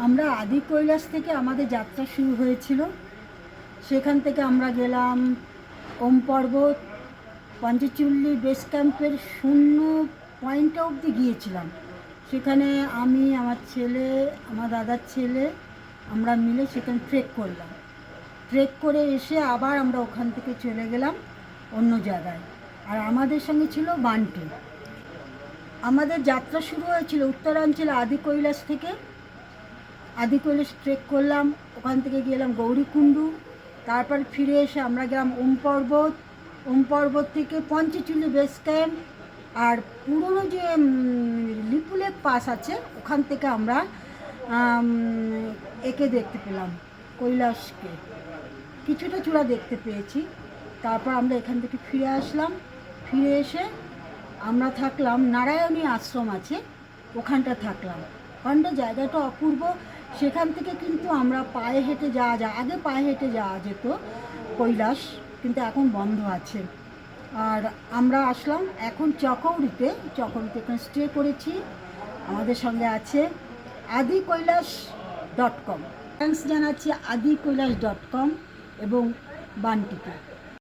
আমরা আদি কৈলাস থেকে আমাদের যাত্রা শুরু হয়েছিল। সেখান থেকে আমরা গেলাম ওম পর্বত, পঞ্চচুল্লি বেস ক্যাম্পের 0 পয়েন্ট অবধি গিয়েছিলাম। সেখানে আমি, আমার ছেলে, আমার দাদার ছেলে, আমরা মিলে সেখানে ট্রেক করলাম। ট্রেক করে এসে আবার আমরা ওখান থেকে চলে গেলাম অন্য জায়গায়। আর আমাদের সঙ্গে ছিল বান্টু। আমাদের যাত্রা শুরু হয়েছিল উত্তরাঞ্চল আদি কৈলাস থেকে। আদি কৈলাস ট্রেক করলাম, ওখান থেকে গেলাম গৌরীকুণ্ডু, তারপর ফিরে এসে আমরা গেলাম ওম পর্বত। ওম পর্বত থেকে পঞ্চচুল্লি বেস ক্যাম্প, আর পুরনো যে লিপুলেক পাস আছে ওখান থেকে আমরা একে দেখতে পেলাম, কৈলাসকে কিছুটা চূড়া দেখতে পেয়েছি। তারপর আমরা এখান থেকে ফিরে আসলাম। ফিরে এসে আমরা থাকলাম নারায়ণী আশ্রম আছে, ওখানটা থাকলাম। ওখানটা জায়গাটা অপূর্ব। সেখান থেকে কিন্তু আমরা পায়ে হেঁটে যাওয়া যায়, আগে পায়ে হেঁটে যাওয়া যেত কৈলাস, কিন্তু এখন বন্ধ আছে। আর আমরা আসলাম এখন চকৌড়িতে এখানে স্টে করেছি। আমাদের সঙ্গে আছে adikailash.com। থ্যাঙ্কস জানাচ্ছি adikailash.com এবং বান্টিকে।